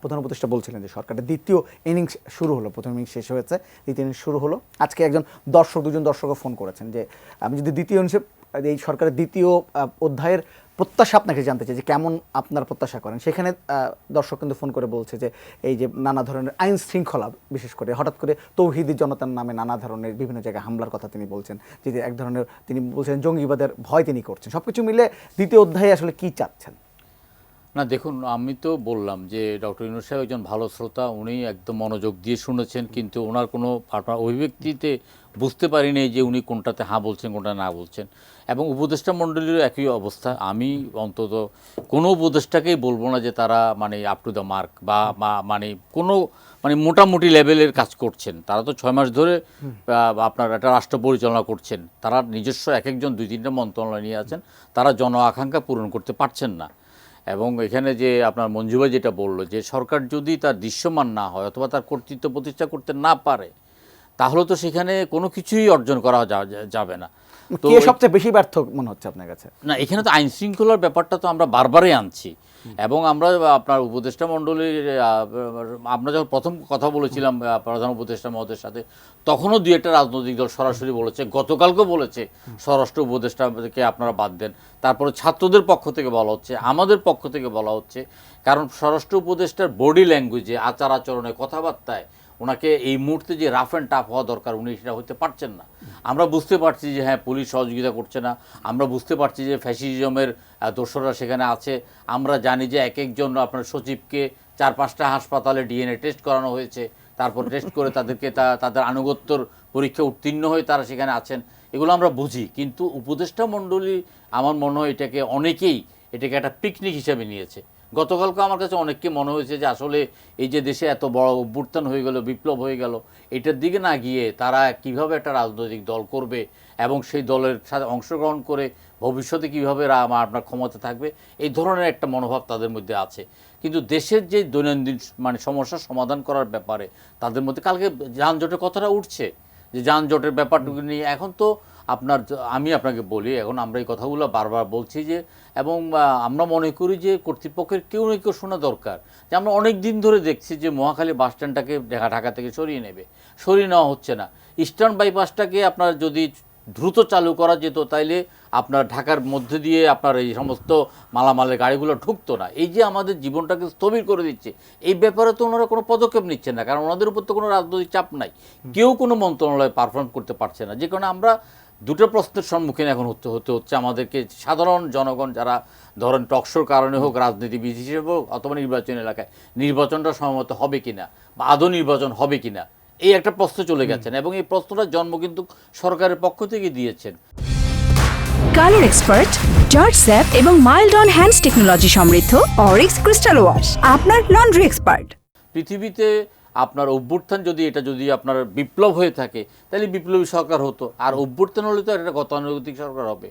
প্রধান উপদেষ্টা বলছিলেন যে সরকারের দ্বিতীয় ইনিংস শুরু হলো, প্রথম ইনিংস শেষ হয়েছে, দ্বিতীয় ইনিংস শুরু হলো। আজকে দুজন দর্শকও ফোন করেছেন যে আমি যদি দ্বিতীয় ইনিংসে এই সরকারের দ্বিতীয় অধ্যায়ের প্রত্যাশা আপনাকে জানতে চাই যে কেমন আপনার প্রত্যাশা করেন। সেখানে দর্শক কিন্তু ফোন করে বলছে যে এই যে নানা ধরনের আইন শৃঙ্খলা, বিশেষ করে হঠাৎ করে তৌহিদি জনতার নামে নানা ধরনের বিভিন্ন জায়গায় হামলার কথা তিনি বলছেন, যে এক ধরনের তিনি বলছেন জঙ্গিবাদের ভয় তিনি করছেন। সব কিছু মিলে দ্বিতীয় অধ্যায়ে আসলে কী চাচ্ছেন? না দেখুন, আমি তো বললাম যে ডক্টর ইউনূস সাহেব একজন ভালো শ্রোতা, উনি একদম মনোযোগ দিয়ে শুনেছেন, কিন্তু ওনার কোনো আপনার অভিব্যক্তিতে বুঝতে পারিনি যে উনি কোনটাতে হ্যাঁ বলছেন কোনটা না বলছেন। এবং উপদেষ্টা মণ্ডলীরও একই অবস্থা। আমি অন্তত কোনো উপদেষ্টাকেই বলবো না যে তারা মানে আপ টু দ্য মার্ক বা মানে কোনো মানে মোটামুটি লেভেলের কাজ করছেন। তারা তো 6 মাস ধরে আপনার একটা রাষ্ট্র পরিচালনা করছেন, তারা নিজস্ব এক একজন 2-3টা মন্ত্রণালয় নিয়ে আছেন, তারা জন আকাঙ্ক্ষা পূরণ করতে পারছেন না। এবং এখানে যে আপনার মঞ্জু ভাই যেটা বললো যে সরকার যদি তার দৃশ্যমান না হয় অথবা তার কর্তৃত্ব প্রতিষ্ঠা করতে না পারে, তাহলে তো সেখানে কোনো কিছুই অর্জন করা যাবে না। তো কে সবচেয়ে বেশি ব্যর্থ মনে হচ্ছে আপনার কাছে? না, এখানে তো আইন শৃঙ্খলার ব্যাপারটা তো আমরা বারবারই আনছি। এবং আমরা আপনার উপদেষ্টা মণ্ডলীর আমরা যখন প্রথম কথা বলেছিলাম প্রধান উপদেষ্টা মহোদয়ের সাথে, তখনও 2-একটা রাজনৈতিক দল সরাসরি বলেছে, গতকালকেও বলেছে স্বরাষ্ট্র উপদেষ্টাকে আপনারা বাদ দেন। তারপরে ছাত্রদের পক্ষ থেকে বলা হচ্ছে, আমাদের পক্ষ থেকে বলা হচ্ছে, কারণ স্বরাষ্ট্র উপদেষ্টার বডি ল্যাঙ্গুয়েজে, আচার আচরণে, কথাবার্তায় ওনাকে এই মুহূর্তে যে রাফ অ্যান্ড টাফ হওয়া দরকার উনি সেটা হতে পারছেন না। আমরা বুঝতে পারছি যে হ্যাঁ পুলিশ সহযোগিতা করছে না, আমরা বুঝতে পারছি যে ফ্যাসিজমের দোসররা সেখানে আছে, আমরা জানি যে এক একজন আপনার সচিবকে 4-5টা হাসপাতালে ডিএনএ টেস্ট করানো হয়েছে, তারপর টেস্ট করে তাদেরকে তাদের আনুগত্যর পরীক্ষা উত্তীর্ণ হয়ে তারা সেখানে আছেন, এগুলো আমরা বুঝি। কিন্তু উপদেষ্টা মণ্ডলী আমার মনে হয় অনেকেই এটাকে একটা পিকনিক হিসেবে নিয়েছে। গতকালকে আমার কাছে অনেককে মনে হয়েছে যে আসলে এই যে দেশে এত বড় অভ্যুত্থান হয়ে গেল, বিপ্লব হয়ে গেল, এটার দিকে না গিয়ে তারা কিভাবে একটা রাজনৈতিক দল করবে এবং সেই দলের সাথে অংশগ্রহণ করে ভবিষ্যতে কীভাবে আপনার ক্ষমতা থাকবে, এই ধরনের একটা মনোভাব তাদের মধ্যে আছে। কিন্তু দেশের যে দৈনন্দিন মানে সমস্যার সমাধান করার ব্যাপারে তাদের মধ্যে, কালকে যানজটের কথাটা উঠছে, যে যানজটের ব্যাপারটুকু নিয়ে এখন তো আমি আপনাকে বলি, এখন আমরা এই কথাগুলো বারবার বলছি যে, এবং আমরা মনে করি যে কর্তৃপক্ষের কেউ না কেউ শোনা দরকার। যে আমরা অনেক দিন ধরে দেখছি যে মহাখালী বাস স্ট্যান্ডটাকে ঢাকা থেকে সরিয়ে নেওয়া হচ্ছে না। ইস্টার্ন বাইপাসটাকে আপনার যদি দ্রুত চালু করা যেত, তাইলে আপনার ঢাকার মধ্যে দিয়ে আপনার এই সমস্ত মালামালের গাড়িগুলো ঢুকতো না। এই যে আমাদের জীবনটাকে স্থবির করে দিচ্ছে, এই ব্যাপারে তো ওনারা কোনো পদক্ষেপ নিচ্ছেন না, কারণ ওনাদের উপর তো কোনো রাজনৈতিক চাপ নাই, কেউ কোনো মন্ত্রণালয় পারফর্ম করতে পারছে না। যে কারণে আমরা দুটো প্রশ্নের সম্মুখীন এখন হচ্ছে আমাদেরকে, সাধারণ জনগণ যারা ধরেন টকশোর কারণে হোক, রাজনীতিবিদ হিসেবে হোক, অথবা নির্বাচন এলাকায় নির্বাচনটা সম্ভবত হবে কিনা বা আদৌ নির্বাচন হবে কিনা, এই একটা প্রশ্ন চলে গেছেন, এবং এই প্রশ্নটার জন্ম কিন্তু সরকারের পক্ষ থেকে দিয়েছেন। কালার এক্সপার্ট, জর্জ স্যাপ এবং মাইল্ড অন হ্যান্ডস টেকনোলজি সমৃদ্ধ অরিক্স ক্রিস্টাল ওয়াশ আপনার লন্ড্রি এক্সপার্ট। পৃথিবীতে আপনার অভ্যুত্থান যদি আপনার বিপ্লব হয়ে থাকে, তাহলে বিপ্লবী সরকার হতো, আর অভ্যুত্থান হলে তো একটা গতানুগতিক সরকার হবে।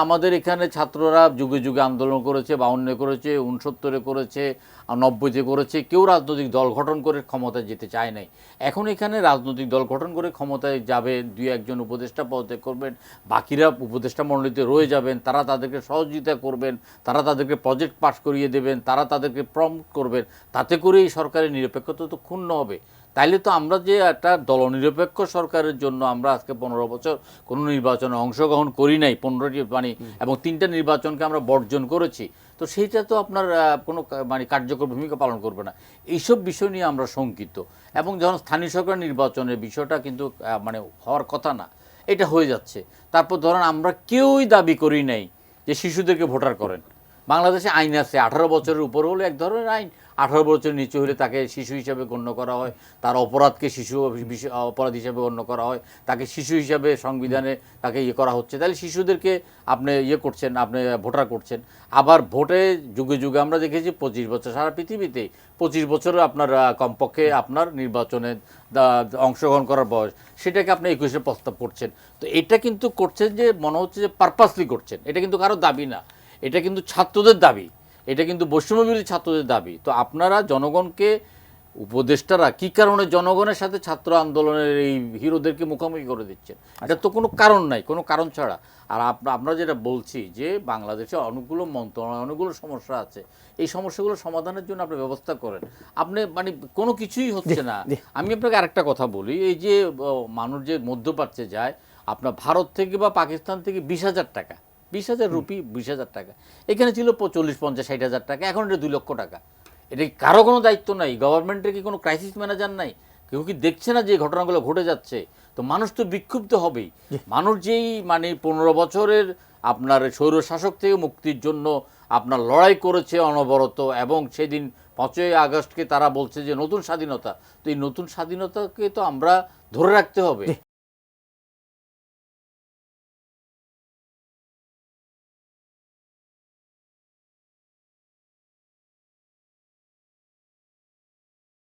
আমাদের এখানে ছাত্ররা যুগে যুগে আন্দোলন করেছে, 52-এ করেছে, 69-এ করেছে, 90-তে করেছে, কেউ রাজনৈতিক দল গঠন করে ক্ষমতায় যেতে চায় নাই। এখন এখানে রাজনৈতিক দল গঠন করে ক্ষমতায় যাবে, 2-1জন উপদেষ্টা পদত্যাগ করবেন, বাকিরা উপদেষ্টা মণ্ডলীতে রয়ে যাবেন, তারা তাদেরকে সহযোগিতা করবেন, তারা তাদেরকে প্রজেক্ট পাস করিয়ে দেবেন, তারা তাদেরকে প্রম্পট করবেন, তাতে করে এই সরকারের নিরপেক্ষতা তো ক্ষুণ্ণ হবে। তাইলে তো আমরা যে একটা দলনিরপেক্ষ সরকারের জন্য আমরা আজকে 15 বছর কোনো নির্বাচনে অংশগ্রহণ করি নাই, 15টি এবং 3টা নির্বাচনকে আমরা বর্জন করেছি, তো সেইটা তো আপনার কোনো কার্যকর ভূমিকা পালন করবে না। এইসব বিষয় নিয়ে আমরা শঙ্কিত। এবং যখন স্থানীয় সরকার নির্বাচনের বিষয়টা কিন্তু হওয়ার কথা না, এটা হয়ে যাচ্ছে। তারপর ধরেন আমরা কেউই দাবি করি নাই যে শিশুদেরকে ভোটার করেন। বাংলাদেশে আইন আছে, 18 বছরের উপর হলে এক ধরনের আইন, 18 বছর নিচে হলে তাকে শিশু হিসাবে গণ্য করা হয়, তার অপরাধকে অপরাধ হিসাবে গণ্য করা হয়, তাকে শিশু হিসাবে সংবিধানে তাকে করা হচ্ছে। তাহলে শিশুদেরকে আপনি করছেন, আপনি ভোটার করছেন। আবার ভোটে যুগে যুগে আমরা দেখেছি 25 বছর, সারা পৃথিবীতে 25 বছর আপনার কমপক্ষে আপনার নির্বাচনে অংশগ্রহণ করার বয়স, সেটাকে আপনি 21-এ প্রস্তাব করছেন। তো এটা কিন্তু করছেন যে মনে হচ্ছে যে পারপাসলি করছেন, এটা কিন্তু কারো দাবি না, এটা কিন্তু ছাত্রদের দাবি, এটা কিন্তু বৈষম্যবিরোধী ছাত্রদের দাবি। তো আপনারা জনগণকে উপদেষ্টারা কি কারণে জনগণের সাথে ছাত্র আন্দোলনের এই হিরোদেরকে মুখোমুখি করে দিচ্ছেন? এটা তো কোনো কারণ নাই, কোনো কারণ ছাড়া। আর আমরা যেটা বলছি যে বাংলাদেশে অনেকগুলো মন্ত্রণালয়, অনেকগুলো সমস্যা আছে, এই সমস্যাগুলো সমাধানের জন্য আপনি ব্যবস্থা করেন। আপনি মানে কোনো কিছুই হচ্ছে না। আমি আপনাকে আরেকটা কথা বলি, এই যে মানুষ যে মধ্যপ্রাচ্যে যায় আপনার ভারত থেকে বা পাকিস্তান থেকে 20,000 টাকা, 20,000 রুপি, 20,000 টাকা, এখানে ছিল 40, 50, 60,000 টাকা, এখন এটা 2 লক্ষ টাকা। এটা কি কারো কোনো দায়িত্ব নাই? গভর্নমেন্টের কি কোনো ক্রাইসিস ম্যানেজার নাই? কেউ কি দেখছে না যে ঘটনাগুলো ঘটে যাচ্ছে? তো মানুষ তো বিক্ষুব্ধ হবেই। মানুষ যেই মানে 15 বছরের আপনার স্বৈর শাসক থেকে মুক্তির জন্য আপনার লড়াই করেছে অনবরত, এবং সেদিন 5ই আগস্টকে তারা বলছে যে নতুন স্বাধীনতা, তো এই নতুন স্বাধীনতাকে তো আমরা ধরে রাখতে হবে।